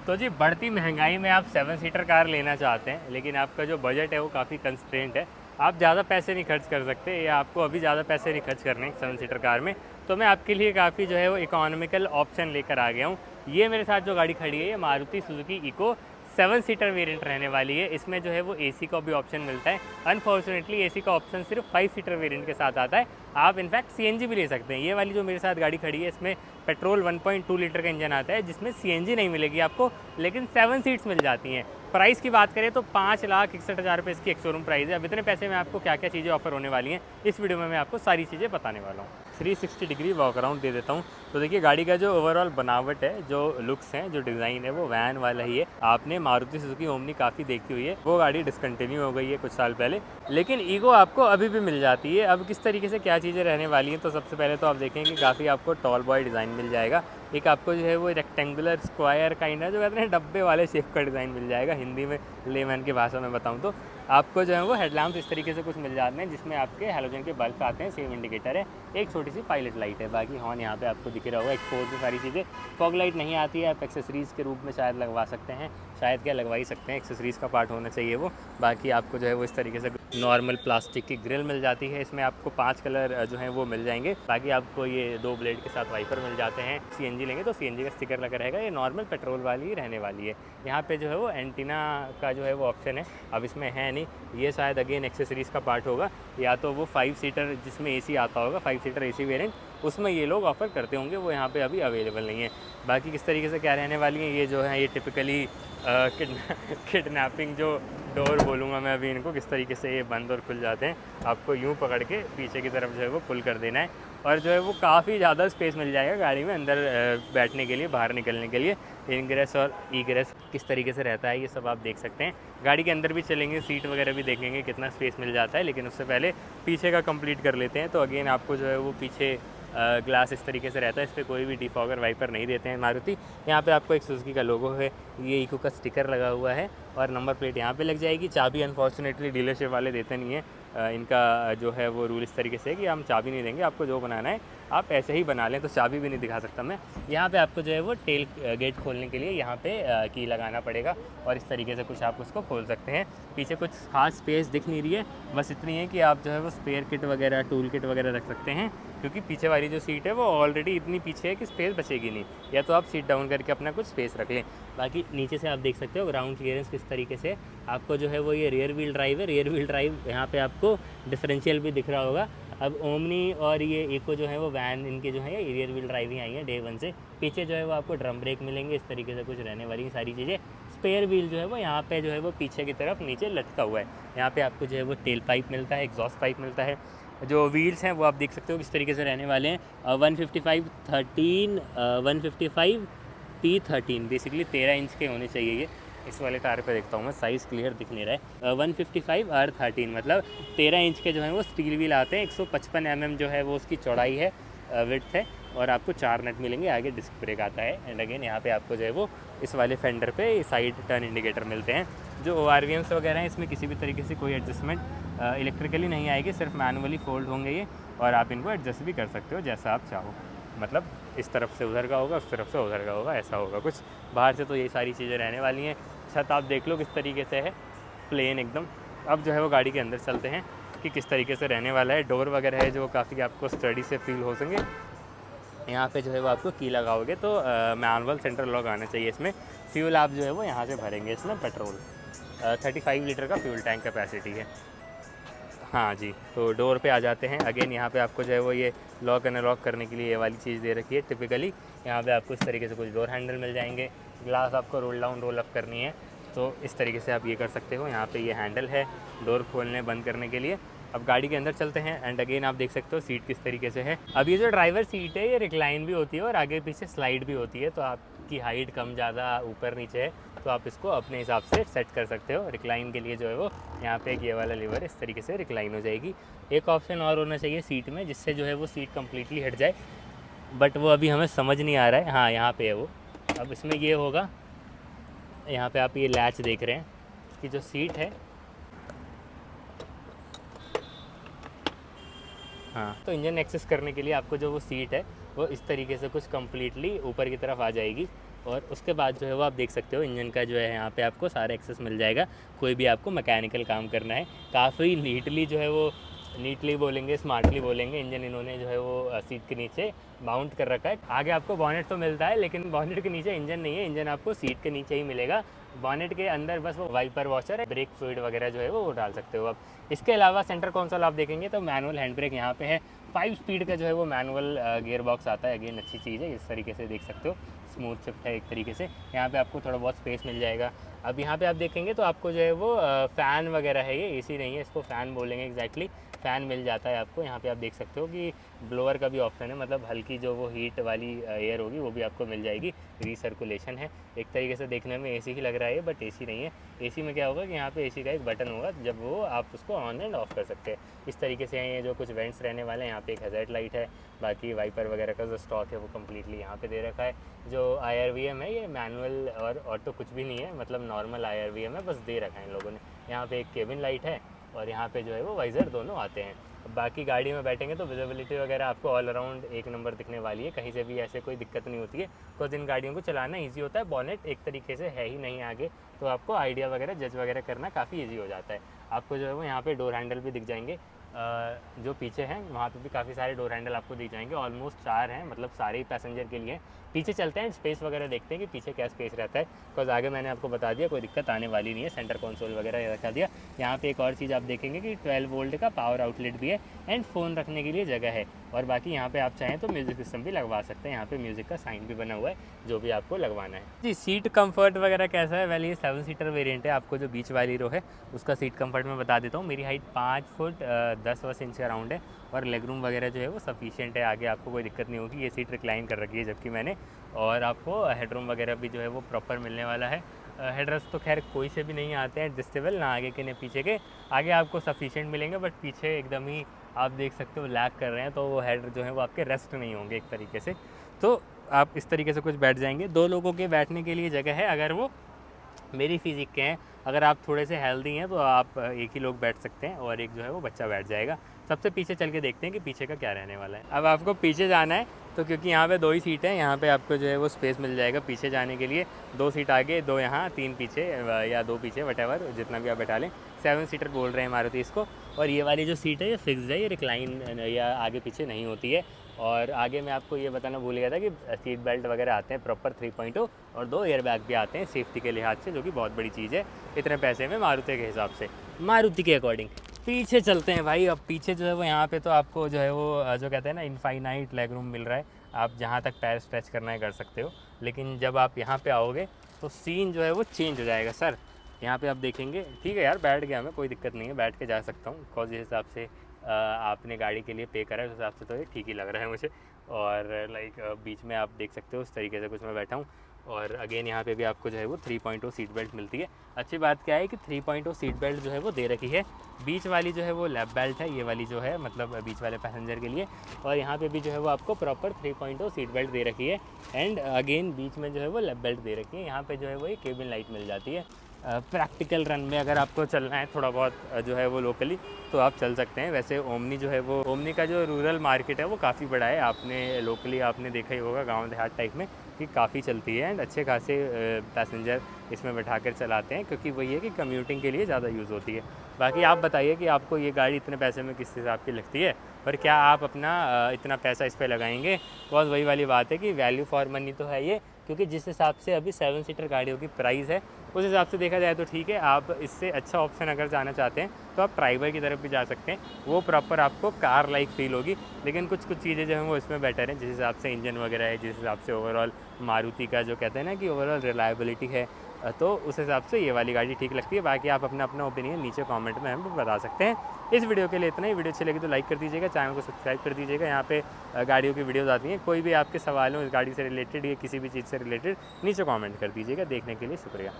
तो जी बढ़ती महंगाई में आप 7 सीटर कार लेना चाहते हैं, लेकिन आपका जो बजट है वो काफ़ी कंस्ट्रेंट है, आप ज़्यादा पैसे नहीं खर्च कर सकते या आपको अभी ज़्यादा पैसे नहीं खर्च करने 7 सीटर कार में, तो मैं आपके लिए काफ़ी जो है वो इकोनॉमिकल ऑप्शन लेकर आ गया हूँ। ये मेरे साथ जो गाड़ी खड़ी है ये Maruti Suzuki eco 7 seater variant रहने वाली है। इसमें जो है वो एसी का भी ऑप्शन मिलता है। अनफॉर्चुनेटली एसी का ऑप्शन सिर्फ 5 सीटर वेरिएंट के साथ आता है। आप इनफैक्ट सीएनजी भी ले सकते हैं। ये वाली जो मेरे साथ गाड़ी खड़ी है इसमें पेट्रोल 1.2 लीटर का इंजन आता है, जिसमें सीएनजी नहीं मिलेगी आपको, लेकिन 7 सीट्स मिल जाती हैं। प्राइस की बात करें तो 5,61,000 रुपये इसकी एक शोरूम प्राइस है। अब इतने पैसे में आपको क्या क्या चीज़ें ऑफर होने वाली हैं इस वीडियो में मैं आपको सारी चीज़ें बताने वाला हूँ। 360 डिग्री वॉक अराउंड दे देता हूँ। तो देखिए गाड़ी का जो ओवरऑल बनावट है, जो लुक्स हैं, जो डिज़ाइन है वो वैन वाला ही है। आपने मारुति सुजुकी ओमनी काफ़ी देखी हुई है, वो गाड़ी डिसकंटिन्यू हो गई है कुछ साल पहले, लेकिन ईगो आपको अभी भी मिल जाती है। अब किस तरीके से क्या चीज़ें रहने वाली हैं, तो सबसे पहले तो आप देखेंगे कि काफ़ी आपको टॉल बॉय डिज़ाइन मिल जाएगा। एक आपको जो है वो रेक्टेंगुलर स्क्वायर काइंड है, जो कहते हैं डब्बे वाले शेप का डिज़ाइन मिल जाएगा। हिंदी में लेमैन की भाषा में बताऊँ तो आपको जो है वो हेडलैम्प्स इस तरीके से कुछ मिल जाते हैं, जिसमें आपके हैलोजन के बल्ब आते हैं, सेम इंडिकेटर है, एक छोटी सी पायलट लाइट है, बाकी हॉर्न यहाँ पे आपको दिख रहा होगा, एक्सपोज में सारी चीज़ें। फॉग लाइट नहीं आती है, आप एक्सेसरीज़ के रूप में शायद लगवा सकते हैं, शायद क्या लगवा ही सकते हैं, एक्सेसरीज़ का पार्ट होना चाहिए वो। बाकी आपको जो है वो इस तरीके से नॉर्मल प्लास्टिक की ग्रिल मिल जाती है। इसमें आपको 5 कलर जो हैं वो मिल जाएंगे। बाकी आपको ये 2 ब्लेड के साथ वाइपर मिल जाते हैं। सीएनजी लेंगे तो सीएनजी का स्टिकर लगा रहेगा। ये नॉर्मल पेट्रोल वाली ही रहने वाली है। यहाँ पे जो है वो एंटीना का जो है वो ऑप्शन है, अब इसमें है नहीं, ये शायद अगेन एक्सेसरीज़ का पार्ट होगा, या तो वो 5 सीटर जिसमें एसी आता होगा, 5 सीटर एसी वेरिएंट, उसमें ये लोग ऑफ़र करते होंगे, वो यहाँ पे अभी अवेलेबल नहीं है। बाकी किस तरीके से क्या रहने वाली है, ये जो है ये टिपिकली किडनैपिंग जो डोर बोलूँगा मैं अभी इनको, किस तरीके से ये बंद और खुल जाते हैं। आपको यूँ पकड़ के पीछे की तरफ जो है वो पुल कर देना है, और जो है वो काफ़ी ज़्यादा स्पेस मिल जाएगा गाड़ी में अंदर बैठने के लिए, बाहर निकलने के लिए। इनग्रेस और ईग्रेस किस तरीके से रहता है ये सब आप देख सकते हैं। गाड़ी के अंदर भी चलेंगे, सीट वगैरह भी देखेंगे कितना स्पेस मिल जाता है, लेकिन उससे पहले पीछे का कंप्लीट कर लेते हैं। तो अगेन आपको जो है वो पीछे ग्लास इस तरीके से रहता है, इस पर कोई भी डिफॉगर वाइपर नहीं देते हैं मारुति। यहाँ पे आपको एक सुजुकी का लोगो है, ये इको का स्टिकर लगा हुआ है, और नंबर प्लेट यहाँ पे लग जाएगी। चाबी अनफॉर्चुनेटली डीलरशिप वाले देते नहीं है। इनका जो है वो रूल इस तरीके से है कि हम चाबी नहीं देंगे, आपको जो बनाना है आप ऐसे ही बना लें, तो चाबी भी नहीं दिखा सकता मैं। यहाँ पे आपको जो है वो टेल गेट खोलने के लिए यहाँ पे की लगाना पड़ेगा, और इस तरीके से कुछ आप उसको खोल सकते हैं। पीछे कुछ खास स्पेस दिख नहीं रही है, बस इतनी है कि आप जो है वो स्पेयर किट वगैरह, टूल किट वगैरह रख सकते हैं, क्योंकि पीछे वाली जो सीट है वो ऑलरेडी इतनी पीछे है कि स्पेस बचेगी नहीं, या तो आप सीट डाउन करके अपना कुछ स्पेस रख लें। बाकी नीचे से आप देख सकते हो ग्राउंड क्लियरेंस किस तरीके से। आपको जो है वो ये रियर व्हील ड्राइव है, रियर व्हील ड्राइव यहाँ पे आपको डिफरेंशियल भी दिख रहा होगा। अब ओमनी और ये इको जो है वो वैन, इनके जो है ये रियर व्हील ड्राइव ही आई है डे 1 से। पीछे जो है वो आपको ड्रम ब्रेक मिलेंगे, इस तरीके से कुछ रहने वाली सारी चीज़ें। स्पेयर व्हील जो है वो यहाँ पे जो है वो पीछे की तरफ नीचे लटका हुआ है। यहाँ पे आपको जो है वो टेल पाइप मिलता है, एग्जॉस्ट पाइप मिलता है। जो व्हील्स हैं वो आप देख सकते हो किस तरीके से रहने वाले हैं। 155 T13 बेसिकली 13 इंच के होने चाहिए ये। इस वाले टायर पे देखता हूँ मैं, साइज़ क्लियर दिख नहीं रहा है। 155 R13 मतलब 13 इंच के जो है वो स्टील व्हील आते हैं। 155 mm जो है वो उसकी चौड़ाई है, विड्थ है, और आपको 4 नट मिलेंगे। आगे डिस्क ब्रेक आता है, एंड अगेन यहाँ पे आपको जो है वो इस वाले फेंडर पे साइड टर्न इंडिकेटर मिलते हैं। जो ORVMs वगैरह हैं इसमें किसी भी तरीके से कोई एडजस्टमेंट इलेक्ट्रिकली नहीं आएगी, सिर्फ मैनुअली फोल्ड होंगे ये, और आप इनको एडजस्ट भी कर सकते हो जैसा आप चाहो। मतलब इस तरफ से उधर का होगा, उस तरफ से उधर का होगा, ऐसा होगा कुछ। बाहर से तो ये सारी चीज़ें रहने वाली हैं। छत आप देख लो किस तरीके से है, प्लेन एकदम। अब जो है वो गाड़ी के अंदर चलते हैं कि किस तरीके से रहने वाला है। डोर वगैरह है जो काफ़ी आपको स्टडी से फील हो सकेंगे। यहाँ पे जो है वो आपको की लगाओगे तो मैनुअल सेंट्रल लॉक आना चाहिए इसमें। फ्यूल आप जो है वो यहाँ से भरेंगे, इसमें पेट्रोल 35 लीटर का फ्यूल टैंक कैपेसिटी है। हाँ जी, तो डोर पे आ जाते हैं। अगेन यहाँ पे आपको जो है वो ये लॉक अनलॉक करने के लिए ये वाली चीज़ दे रखी है टिपिकली। यहाँ पे आपको इस तरीके से कुछ डोर हैंडल मिल जाएंगे। ग्लास आपको रोल डाउन रोल अप करनी है तो इस तरीके से आप ये कर सकते हो। यहाँ पे ये हैंडल है डोर खोलने बंद करने के लिए। अब गाड़ी के अंदर चलते हैं, एंड अगेन आप देख सकते हो सीट किस तरीके से है। अब ये जो ड्राइवर सीट है ये रिक्लाइन भी होती है और आगे पीछे स्लाइड भी होती है, तो आपकी हाइट कम ज़्यादा ऊपर नीचे है तो आप इसको अपने हिसाब से सेट कर सकते हो। रिक्लाइन के लिए जो है वो यहाँ पे एक ये वाला लीवर इस तरीके से रिक्लाइन हो जाएगी। एक ऑप्शन और होना चाहिए सीट में, जिससे जो है वो सीट कम्प्लीटली हट जाए, बट वो अभी हमें समझ नहीं आ रहा है। हाँ, यहाँ पे है वो। अब इसमें ये होगा, यहाँ पे आप ये लैच देख रहे हैं कि जो सीट है, हाँ, तो इंजन एक्सेस करने के लिए आपको जो वो सीट है वो इस तरीके से कुछ कम्प्लीटली ऊपर की तरफ आ जाएगी। और उसके बाद जो है वो आप देख सकते हो इंजन का जो है यहाँ पे आपको सारा एक्सेस मिल जाएगा। कोई भी आपको मैकेनिकल काम करना है, काफ़ी नीटली जो है वो, नीटली बोलेंगे, स्मार्टली बोलेंगे, इंजन इन्होंने जो है वो सीट के नीचे माउंट कर रखा है। आगे आपको बॉनेट तो मिलता है, लेकिन बॉनेट के नीचे इंजन नहीं है, इंजन आपको सीट के नीचे ही मिलेगा। बॉनेट के अंदर बस वो वाइपर वॉशर है, ब्रेक फ्लूइड वगैरह जो है वो डाल सकते हो आप। इसके अलावा सेंटर कंसोल आप देखेंगे तो मैनुअल हैंड ब्रेक यहाँ पे है, 5 स्पीड का जो है वो मैनुअल गियर बॉक्स आता है। अगेन अच्छी चीज़ है, इस तरीके से देख सकते हो, स्मूथ शिफ्ट है एक तरीके से। यहाँ पे आपको थोड़ा बहुत स्पेस मिल जाएगा। अब यहाँ पे आप देखेंगे तो आपको जो है वो फ़ैन वगैरह है, ये एसी नहीं है, इसको फ़ैन बोलेंगे एग्जैक्टली। फ़ैन मिल जाता है आपको। यहाँ पे आप देख सकते हो कि ब्लोअर का भी ऑप्शन है, मतलब हल्की जो वो हीट वाली एयर होगी वो भी आपको मिल जाएगी। रीसर्कुलेशन है, एक तरीके से देखने में एसी ही लग रहा है बट एसी नहीं है। एसी में क्या होगा कि यहाँ पे एसी का एक बटन होगा, जब वो आप उसको ऑन एंड ऑफ कर सकते हैं। इस तरीके से ये जो कुछ वेंट्स रहने वाले हैं, यहाँ पे एक हेडलाइट लाइट है, बाकी वाइपर वगैरह का जो स्टॉक है वो कम्प्लीटली यहाँ पे दे रखा है। जो IRVM है ये मैनुअल और ऑटो कुछ भी नहीं है, मतलब नॉर्मल IRVM है, बस दे रखा है इन लोगों ने। यहाँ पे एक केबिन लाइट है और यहाँ पे जो है वो वाइज़र दोनों आते हैं। बाकी गाड़ी में बैठेंगे तो विजिबिलिटी वगैरह आपको ऑल अराउंड एक नंबर दिखने वाली है, कहीं से भी ऐसे कोई दिक्कत नहीं होती है। कुछ इन गाड़ियों को चलाना ईजी होता है, बॉनेट एक तरीके से है ही नहीं आगे, तो आपको आइडिया वगैरह जज वगैरह करना काफ़ी ईजी हो जाता है। आपको जो है वो यहाँ पे डोर हैंडल भी दिख जाएंगे, जो पीछे हैं वहाँ पे भी काफ़ी सारे डोर हैंडल आपको दिख जाएंगे, ऑलमोस्ट 4 हैं, मतलब सारे ही पैसेंजर के लिए। पीछे चलते हैं, स्पेस वगैरह देखते हैं कि पीछे क्या स्पेस रहता है, बिकॉज आगे मैंने आपको बता दिया कोई दिक्कत आने वाली नहीं है। सेंटर कंसोल वगैरह रखा दिया। यहाँ पे एक और चीज़ आप देखेंगे कि 12 वोल्ट का पावर आउटलेट भी है एंड फ़ोन रखने के लिए जगह है। और बाकी यहाँ पे आप चाहें तो म्यूज़िक सिस्टम भी लगवा सकते हैं, यहाँ पे म्यूज़िक का साइन भी बना हुआ है, जो भी आपको लगवाना है। जी, सीट कंफर्ट वगैरह कैसा है? वेल, ये 7 सीटर वेरिएंट है। आपको जो बीच वाली रो है उसका सीट कंफर्ट मैं बता देता हूँ। मेरी हाइट 5 फुट 10 इंच का राउंड है और लेग रूम वगैरह जो है वो सफिशिएंट है, आगे आपको कोई दिक्कत नहीं होगी। ये सीट रिक्लाइन कर रखी है जबकि मैंने, और आपको हेडरूम वगैरह भी जो है वो प्रॉपर मिलने वाला है। हेडरेस्ट तो खैर कोई से भी नहीं आते हैं एडजस्टेबल, ना आगे के ना पीछे के। आगे आपको सफिशिएंट मिलेंगे बट पीछे एकदम ही आप देख सकते हो लैग कर रहे हैं, तो वो हेड जो है वो आपके रेस्ट नहीं होंगे एक तरीके से। तो आप इस तरीके से कुछ बैठ जाएंगे। 2 लोगों के बैठने के लिए जगह है, अगर वो मेरी फिजिक के हैं। अगर आप थोड़े से हेल्दी हैं तो आप एक ही लोग बैठ सकते हैं और एक जो है वो बच्चा बैठ जाएगा। सबसे पीछे चल के देखते हैं कि पीछे का क्या रहने वाला है। अब आपको पीछे जाना है तो क्योंकि यहाँ पे 2 ही सीट हैं, यहाँ पे आपको जो है वो स्पेस मिल जाएगा पीछे जाने के लिए। 2 सीट आगे, 2 यहाँ, 3 पीछे या 2 पीछे, वटेवर जितना भी आप बैठा लें। 7 सीटर बोल रहे हैं मारुति इसको। और ये वाली जो सीट है ये फिक्स्ड है, ये रिक्लाइन या आगे पीछे नहीं होती है। और आगे मैं आपको ये बताना भूल गया था कि सीट बेल्ट वगैरह आते हैं प्रॉपर 3.0 और 2 एयर बैग भी आते हैं सेफ्टी के लिहाज से, जो कि बहुत बड़ी चीज़ है इतने पैसे में मारुति के हिसाब से, मारुति के अकॉर्डिंग। पीछे चलते हैं भाई। अब पीछे जो है वो यहाँ पे तो आपको जो है वो जो कहते हैं ना इनफाइनाइट लेग रूम मिल रहा है। आप जहाँ तक पैर स्ट्रेच करना है कर सकते हो, लेकिन जब आप यहाँ पे आओगे तो सीन जो है वो चेंज हो जाएगा सर। यहाँ पे आप देखेंगे, ठीक है यार बैठ गया मैं, कोई दिक्कत नहीं है, बैठ के जा सकता हूँ, बिकॉज जिस हिसाब से आपने गाड़ी के लिए पे करा है उस हिसाब से तो ये ठीक ही लग रहा है मुझे। और लाइक बीच में आप देख सकते हो उस तरीके से कुछ मैं बैठा हूँ। और अगेन यहाँ पे भी आपको जो है वो 3.0 सीट बेल्ट मिलती है। अच्छी बात क्या है कि 3.0 सीट बेल्ट जो है वो दे रखी है। बीच वाली जो है वो लैप बेल्ट है, ये वाली जो है मतलब बीच वाले पैसेंजर के लिए। और यहाँ पे भी जो है वो आपको प्रॉपर 3.0 सीट बेल्ट दे रखी है। एंड अगेन बीच में जो है वो लैप बेल्ट दे रखी है। यहाँ पे जो है वो एक केबिन लाइट मिल जाती है। प्रैक्टिकल रन में अगर आपको चलना है थोड़ा बहुत जो है वो लोकली, तो आप चल सकते हैं। वैसे ओमनी जो है वो, ओमनी का जो रूरल मार्केट है वो काफ़ी बड़ा है। आपने लोकली आपने देखा ही होगा गांव देहात टाइप में कि काफ़ी चलती है एंड अच्छे खासे पैसेंजर इसमें बैठा कर चलाते हैं, क्योंकि वही है कि कम्यूटिंग के लिए ज़्यादा यूज़ होती है। बाकी आप बताइए कि आपको ये गाड़ी इतने पैसे में किस हिसाब की लगती है, और क्या आप अपना इतना पैसा इस पर लगाएंगे? बहुत वही वाली बात है कि वैल्यू फॉर मनी तो है ये, क्योंकि जिस हिसाब से अभी 7 सीटर गाड़ियों की प्राइस है उस हिसाब से देखा जाए तो ठीक है। आप इससे अच्छा ऑप्शन अगर जाना चाहते हैं तो आप ट्राइबर की तरफ भी जा सकते हैं, वो प्रॉपर आपको कार लाइक फील होगी। लेकिन कुछ चीज़ें जो हैं वो इसमें बेटर हैं, जिस हिसाब से इंजन वगैरह है, जिस हिसाब से ओवरऑल मारुति का जो कहते हैं ना कि ओवरऑल रिलायबिलिटी है, तो उस हिसाब से ये वाली गाड़ी ठीक लगती है। बाकी आप अपना अपना ओपिनियन नीचे कमेंट में हमें बता सकते हैं। इस वीडियो के लिए इतना ही। वीडियो अच्छी लगी तो लाइक कर दीजिएगा, चैनल को सब्सक्राइब कर दीजिएगा। यहाँ पे गाड़ियों की वीडियोस आती हैं, कोई भी आपके सवाल हो इस गाड़ी से रिलेटेड या किसी भी चीज़ से रिलेटेड नीचे कमेंट कर दीजिएगा। देखने के लिए शुक्रिया।